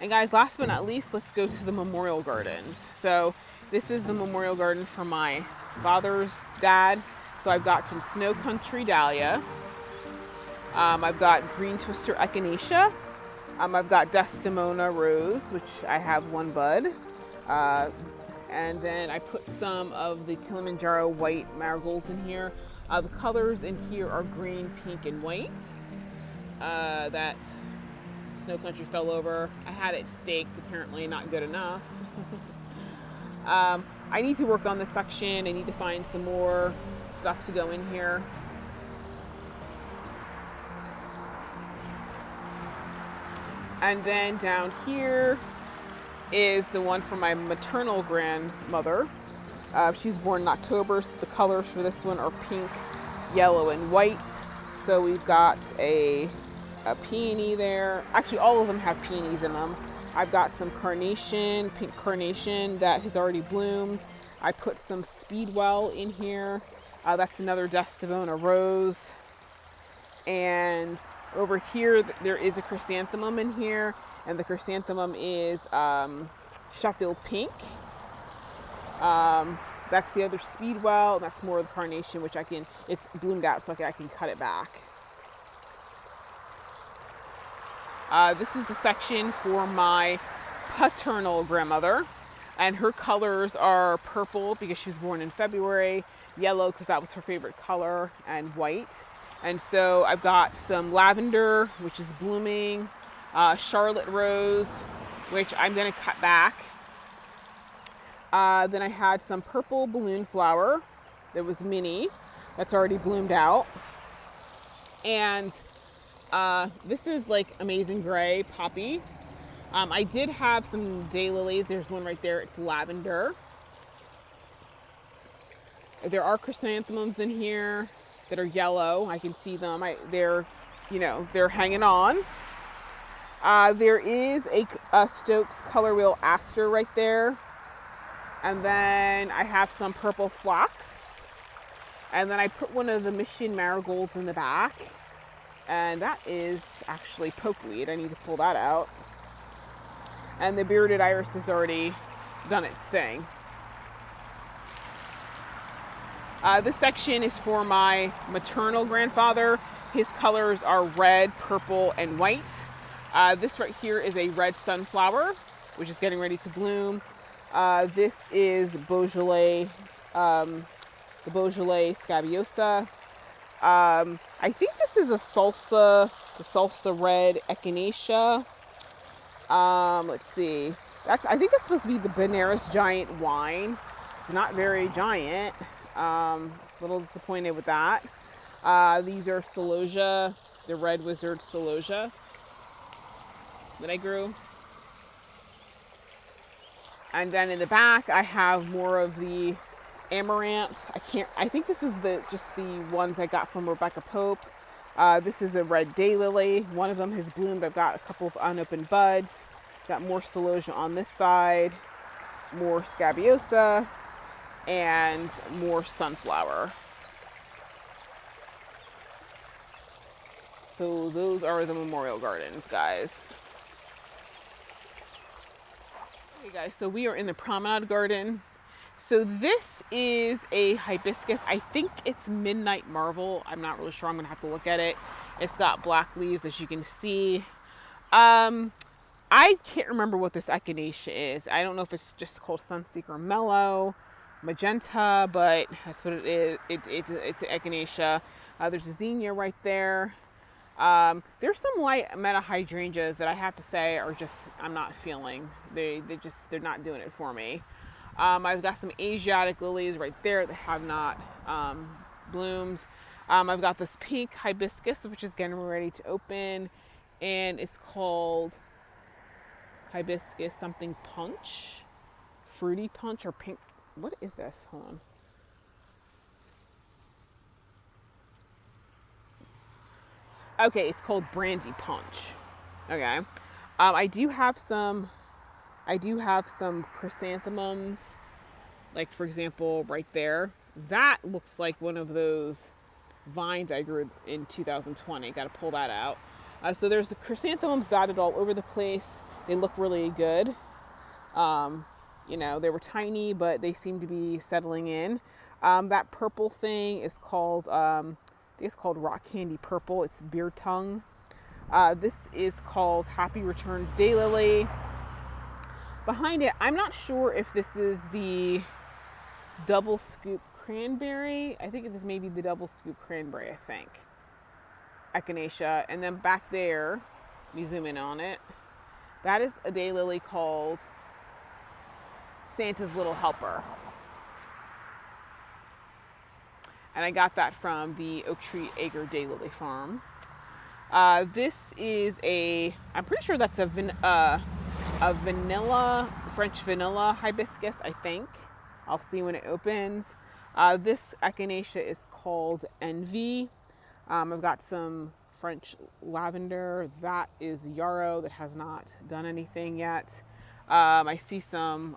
And guys, last but not least, let's go to the memorial garden. So this is the memorial garden for my father's dad. So I've got some snow country dahlia. I've got green twister echinacea. I've got Desdemona rose, which I have one bud. And then I put some of the Kilimanjaro white marigolds in here. The colors in here are green, pink, and white. That Snow Country fell over. I had it staked, apparently not good enough. I need to work on this section. I need to find some more stuff to go in here. And then down here is the one for my maternal grandmother. She was born in October, so the colors for this one are pink, yellow, and white. So we've got a peony there. Actually, all of them have peonies in them. I've got some carnation, pink carnation that has already bloomed. I put some speedwell in here. That's another Desdemona rose. And over here, there is a chrysanthemum in here. And the chrysanthemum is Sheffield pink. That's the other speedwell. That's more of the carnation, which it's bloomed out, so I can cut it back. This is the section for my paternal grandmother, and her colors are purple because she was born in February, yellow because that was her favorite color, and white. And so I've got some lavender, which is blooming, Charlotte rose, which I'm going to cut back. Then I had some purple balloon flower that was mini, that's already bloomed out. And this is like amazing gray poppy. I did have some daylilies. There's one right there. It's lavender. There are chrysanthemums in here that are yellow. I can see them. They're hanging on. There is a Stokes Color Wheel Aster right there. And then I have some purple phlox. And then I put one of the Mission marigolds in the back. And that is actually pokeweed. I need to pull that out. And the bearded iris has already done its thing. This section is for my maternal grandfather. His colors are red, purple, and white. This right here is a red sunflower, which is getting ready to bloom. This is Beaujolais, the Beaujolais scabiosa. I think this is the salsa red echinacea. Let's see. I think that's supposed to be the Benares giant wine. It's not very giant. A little disappointed with that. These are celosia, the red wizard celosia that I grew. And then in the back, I have more of the amaranth. I think this is just the ones I got from Rebecca Pope. This is a red daylily. One of them has bloomed. I've got a couple of unopened buds. Got more celosia on this side, more scabiosa, and more sunflower. So those are the memorial gardens, guys. Okay guys, so we are in the Promenade Garden. So this is a hibiscus. I think it's Midnight Marvel. I'm not really sure. I'm gonna have to look at it. It's got black leaves, as you can see. I can't remember what this echinacea is. I don't know if it's just called Sunseeker Mellow, Magenta, but that's what it is. It's an echinacea. There's a zinnia right there. There's some light metahydrangeas that I have to say are just, I'm not feeling. They're not doing it for me. I've got some Asiatic lilies right there that have not bloomed. I've got this pink hibiscus, which is getting ready to open, and it's called hibiscus something punch, fruity punch or pink. What is this? Hold on. Okay, it's called brandy punch. Okay. I do have some chrysanthemums, like for example, right there. That looks like one of those vines I grew in 2020. Got to pull that out. So there's the chrysanthemums dotted all over the place. They look really good. You know, they were tiny, but they seem to be settling in. That purple thing is called, I think it's called Rock Candy Purple. It's beer tongue. This is called Happy Returns Daylily. Behind it, I'm not sure if this is the double scoop cranberry. I think this may be the double scoop cranberry, I think. Echinacea. And then back there, let me zoom in on it. That is a daylily called Santa's Little Helper. And I got that from the Oak Tree Acre Daylily Farm. This is I'm pretty sure that's a vanilla, French vanilla hibiscus, I think. I'll see when it opens. This echinacea is called Envy. I've got some French lavender. That is yarrow that has not done anything yet. I see some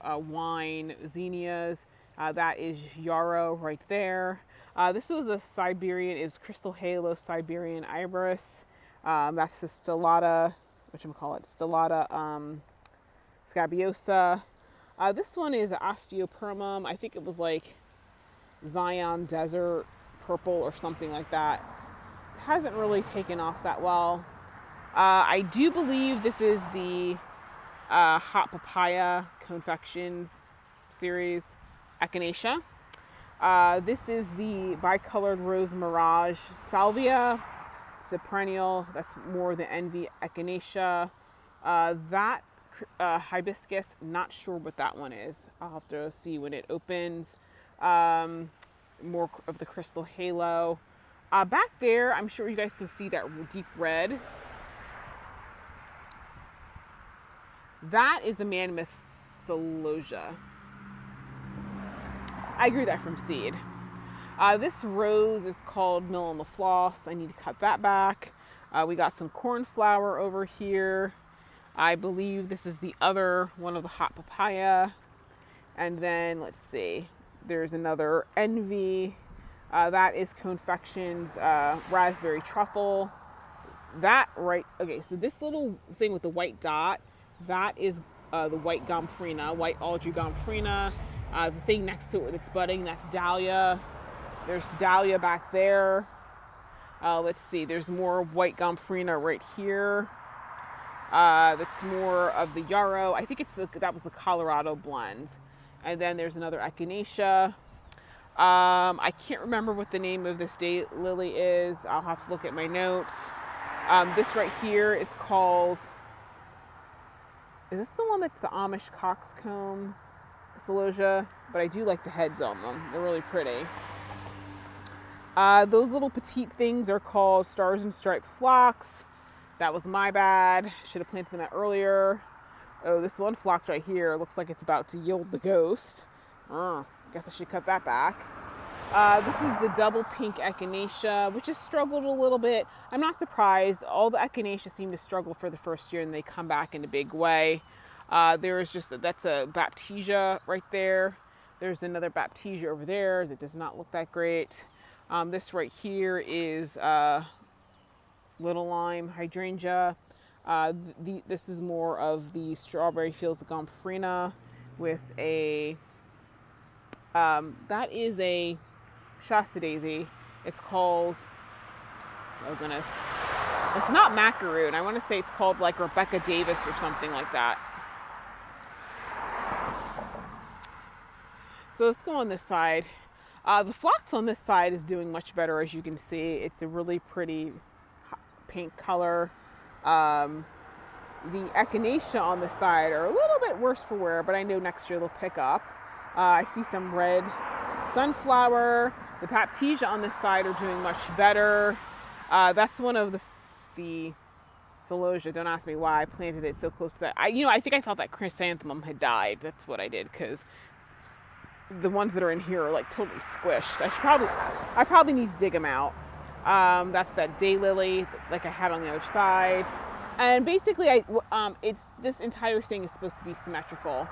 wine zinnias. That is yarrow right there. This was a Siberian, it was Crystal Halo Siberian Iris. That's the Stellata, Stellata scabiosa. This one is Osteopermum. I think it was like Zion Desert Purple or something like that. It hasn't really taken off that well. I do believe this is the Hot Papaya Confections series Echinacea. This is the bicolored rose mirage salvia. It's a perennial. That's more the Envy Echinacea. That hibiscus, not sure what that one is. I'll have to see when it opens. More of the Crystal Halo. Back there, I'm sure you guys can see that deep red. That is the Mammoth Celosia. I grew that from seed. This rose is called Mill on the Floss. I need to cut that back. We got some cornflower over here. I believe this is the other one of the hot papaya. And then let's see. There's another Envy. That is Confections Raspberry Truffle. Okay, so this little thing with the white dot, that is the white gomphrena, white algae gomphrena. The thing next to it that's budding, that's dahlia. There's dahlia back there. Let's see, there's more white gomphrena right here. That's more of the yarrow. I think that was the Colorado blend. And then there's another echinacea. I can't remember what the name of this daylily is. I'll have to look at my notes. This right here is called, is this the one that's the Amish coxcomb celosia? But I do like the heads on them. They're really pretty. Those little petite things are called Stars and Striped Phlox. That was my bad. Should have planted them out earlier. Oh, this one phlox right here looks like it's about to yield the ghost. Guess I should cut that back. This is the double pink echinacea, which has struggled a little bit. I'm not surprised. All the echinacea seem to struggle for the first year and they come back in a big way. That's a Baptisia right there. There's another Baptisia over there that does not look that great. This right here is Little Lime Hydrangea. This is more of the Strawberry Fields of Gomphrena with that is a Shasta Daisy. It's called, oh goodness, it's not macaroon. I want to say it's called like Rebecca Davis or something like that. So let's go on this side. The phlox on this side is doing much better, as you can see. It's a really pretty pink color. The echinacea on the side are a little bit worse for wear, but I know next year they'll pick up. I see some red sunflower. The Baptisia on this side are doing much better. That's one of the celosia. Don't ask me why I planted it so close to that. I think I thought that chrysanthemum had died. That's what I did, because the ones that are in here are like totally squished. I probably need to dig them out. That's that daylily like I had on the other side. And basically this entire thing is supposed to be symmetrical.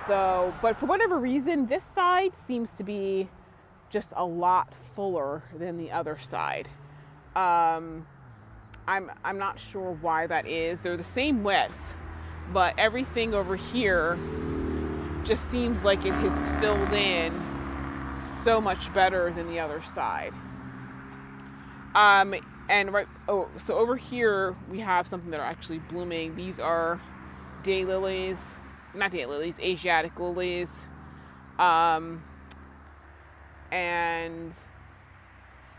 So, but for whatever reason, this side seems to be just a lot fuller than the other side. I'm not sure why that is. They're the same width, but everything over here just seems like it has filled in so much better than the other side. So over here we have something that are actually blooming. These are daylilies, not daylilies, Asiatic lilies. And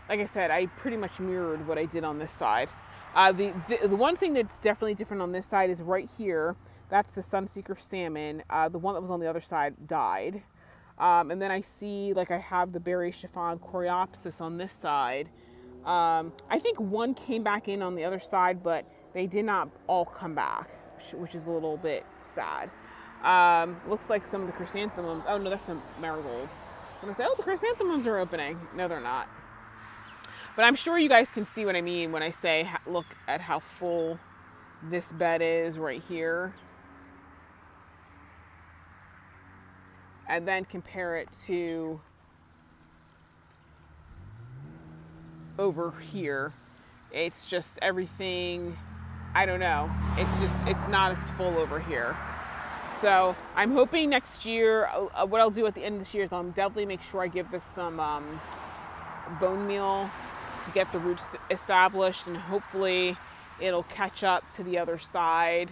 like I said, I pretty much mirrored what I did on this side. The one thing that's definitely different on this side is right here. That's the Sunseeker salmon. The one that was on the other side died. And then I see, like, I have the berry chiffon coreopsis on this side. I think one came back in on the other side, but they did not all come back, which is a little bit sad. Looks like some of the chrysanthemums. Oh no, that's the marigold. I'm gonna say, oh, the chrysanthemums are opening. No, they're not. But I'm sure you guys can see what I mean when I say, look at how full this bed is right here. And then compare it to over here. It's just everything, I don't know. It's not as full over here. So I'm hoping next year, what I'll do at the end of this year is I'll definitely make sure I give this some bone meal to get the roots established, and hopefully it'll catch up to the other side.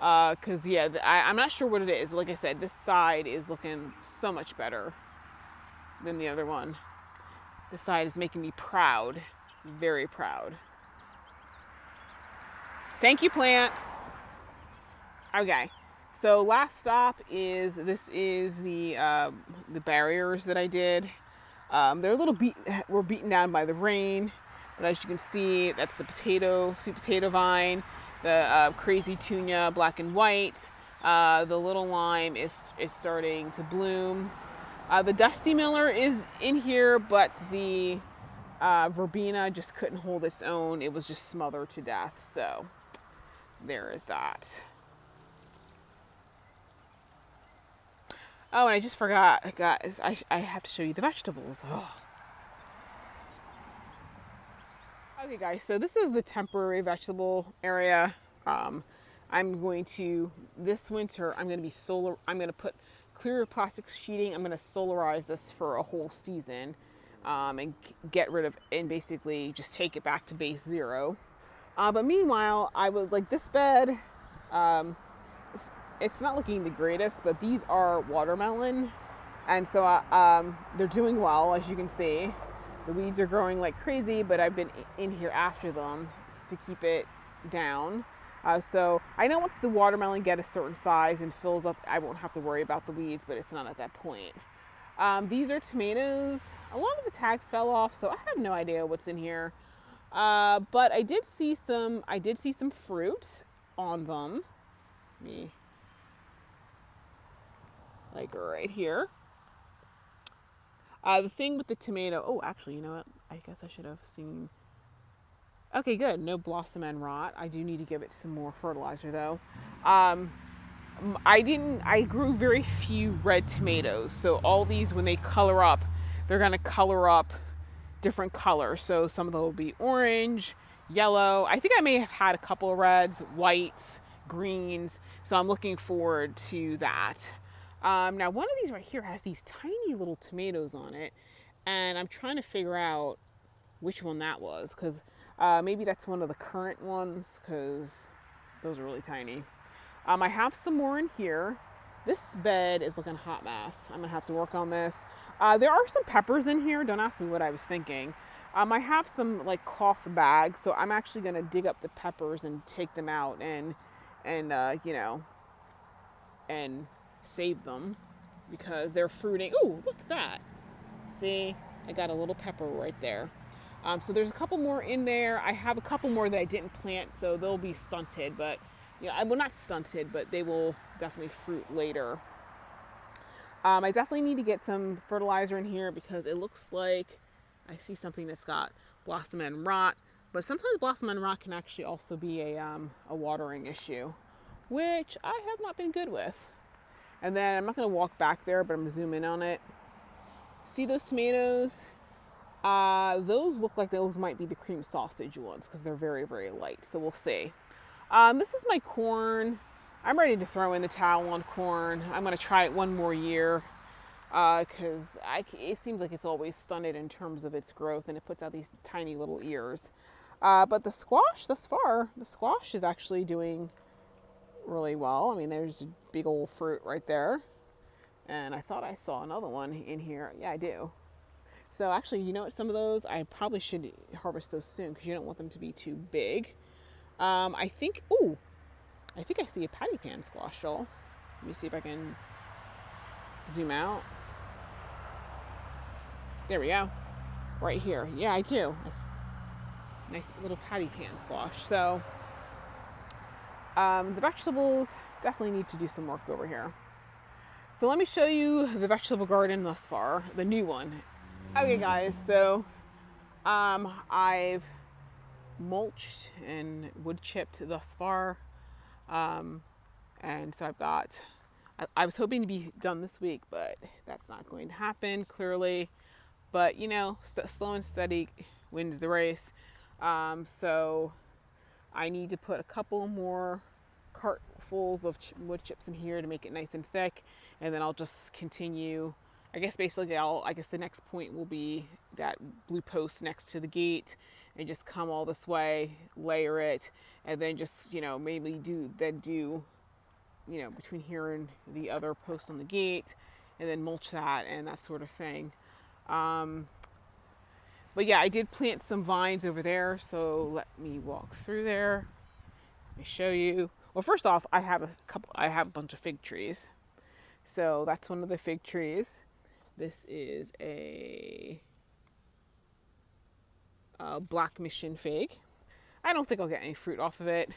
Because I'm not sure what it is. Like I said, this side is looking so much better than the other one. This side is making me proud, very proud. Thank you, plants. Okay, so last stop is the barriers that I did. They're a little were beaten down by the rain, but as you can see, that's the sweet potato vine, the crazy tunia, black and white. The little lime is starting to bloom. The Dusty Miller is in here, but the verbena just couldn't hold its own. It was just smothered to death. So there is that. Oh, and I just forgot, guys, I have to show you the vegetables. Oh. Okay, guys, so this is the temporary vegetable area. This winter, I'm going to put clear plastic sheeting. I'm going to solarize this for a whole season, and get rid of, and basically just take it back to base zero. But meanwhile, I was like, this bed, it's not looking the greatest, but these are watermelon, and so they're doing well, as you can see. The weeds are growing like crazy, but I've been in here after them to keep it down. So I know once the watermelon get a certain size and fills up, I won't have to worry about the weeds, but it's not at that point. These are tomatoes. A lot of the tags fell off, so I have no idea what's in here. But I did see some fruit on them. Like right here. The thing with the tomato, oh, actually, you know what? I guess I should have seen. Okay, good. No blossom and rot. I do need to give it some more fertilizer though. I grew very few red tomatoes. So all these, when they color up, they're going to color up different colors. So some of them will be orange, yellow. I think I may have had a couple of reds, whites, greens. So I'm looking forward to that. Now one of these right here has these tiny little tomatoes on it, and I'm trying to figure out which one that was, because maybe that's one of the current ones, because those are really tiny. I have some more in here. This bed is looking a hot mess. I'm gonna have to work on this. There are some peppers in here. Don't ask me what I was thinking. I have some like cloth bags, so I'm actually gonna dig up the peppers and take them out and save them, because they're fruiting. Ooh, look at that. See, I got a little pepper right there. So there's a couple more in there. I have a couple more that I didn't plant, so they'll be stunted, but well, not stunted, but they will definitely fruit later. I definitely need to get some fertilizer in here, because it looks like I see something that's got blossom and rot, but sometimes blossom and rot can actually also be a watering issue, which I have not been good with. And then I'm not going to walk back there, but I'm going to zoom in on it. See those tomatoes? Those look like those might be the cream sausage ones, because they're very, very light. So we'll see. This is my corn. I'm ready to throw in the towel on corn. I'm going to try it one more year because it seems like it's always stunted in terms of its growth, and it puts out these tiny little ears. But the squash, thus far, the squash is actually doing really well. I mean, there's a big old fruit right there. And I thought I saw another one in here. Yeah, I do. So actually, you know what? Some of those, I probably should harvest those soon because you don't want them to be too big. I think I see a patty pan squash, Joel. Let me see if I can zoom out. There we go. Right here. Yeah, I do. Nice little patty pan squash. So the vegetables definitely need to do some work over here. So let me show you the vegetable garden thus far, the new one. Okay guys, so I've mulched and wood chipped thus far. And so I was hoping to be done this week, but that's not going to happen clearly. But you know, slow and steady wins the race. So I need to put a couple more cartfuls of wood chips in here to make it nice and thick, and then I'll just continue. I guess basically I guess the next point will be that blue post next to the gate, and just come all this way, layer it, and then just, you know, maybe do, you know, between here and the other post on the gate, and then mulch that and that sort of thing. But yeah, I did plant some vines over there, so let me walk through there. Let me show you. Well, first off, I have a bunch of fig trees. So that's one of the fig trees. This is a black mission fig. I don't think I'll get any fruit off of it.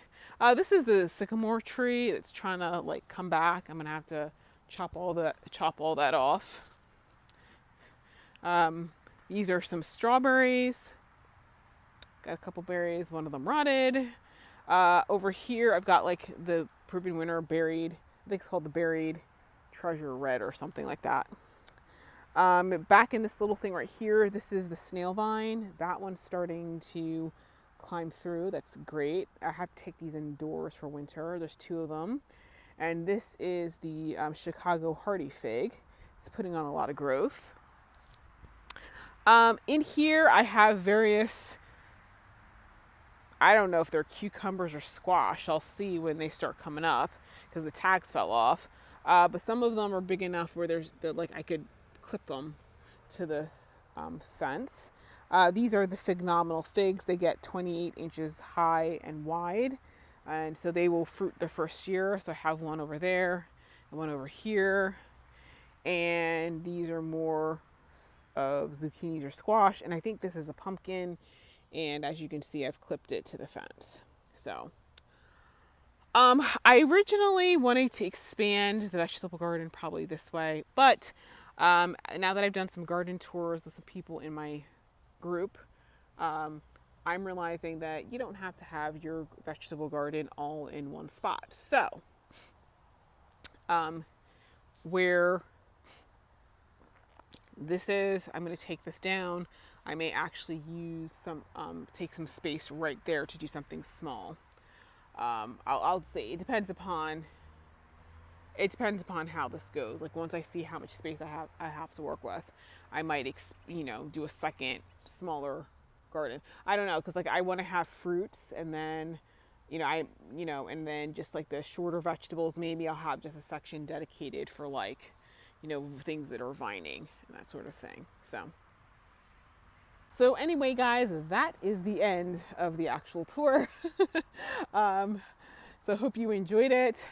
This is the sycamore tree that's trying to like come back. I'm gonna have to chop all that off. These are some strawberries. Got a couple berries. One of them rotted. Over here, I've got like the proven winter buried. I think it's called the buried treasure red or something like that. Back in this little thing right here, this is the snail vine. That one's starting to climb through. That's great. I have to take these indoors for winter. There's 2 of them. And this is the Chicago hardy fig. It's putting on a lot of growth. In here, I have various, I don't know if they're cucumbers or squash. I'll see when they start coming up because the tags fell off. But some of them are big enough where they're like I could clip them to the fence. These are the phenomenal figs. They get 28 inches high and wide, and so they will fruit their first year. So I have one over there and one over here, and these are more of zucchinis or squash, and I think this is a pumpkin, and as you can see, I've clipped it to the fence. So I originally wanted to expand the vegetable garden probably this way, but now that I've done some garden tours with some people in my group, I'm realizing that you don't have to have your vegetable garden all in one spot. So where this is, I'm going to take this down. I may actually use take some space right there to do something small. I'll see. It depends upon how this goes. Like once I see how much space I have to work with, I might do a second smaller garden. I don't know, because like I want to have fruits, and then and then just like the shorter vegetables, maybe I'll have just a section dedicated for like things that are vining and that sort of thing. So anyway, guys, that is the end of the actual tour. So hope you enjoyed it.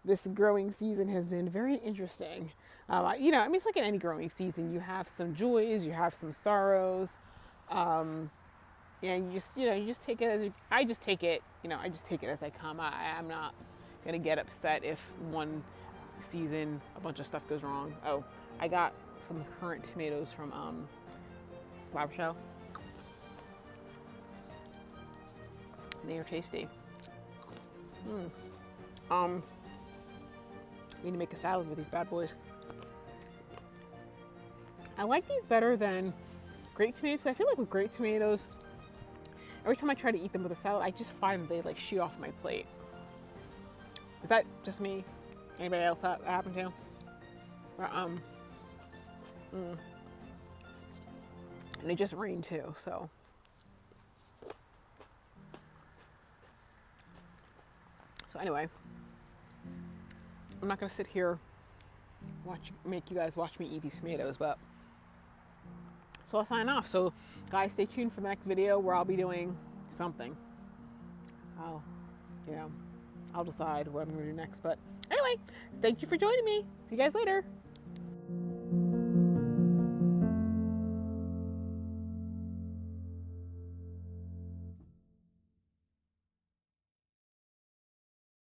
This growing season has been very interesting. It's like in any growing season, you have some joys, you have some sorrows. And you just take it I just take it as I come. I'm not going to get upset if one season a bunch of stuff goes wrong. Oh, I got some currant tomatoes from Flower Show. They are tasty. Need to make a salad with these bad boys. I like these better than grape tomatoes. I feel like with grape tomatoes, every time I try to eat them with a salad, I just find they like shoot off my plate. Is that just me? Anybody else that happened to? But, and it just rained too, so. So anyway, I'm not gonna sit here make you guys watch me eat these tomatoes, but so I'll sign off. So guys, stay tuned for the next video where I'll be doing something. I'll decide what I'm gonna do next. But anyway, thank you for joining me. See you guys later.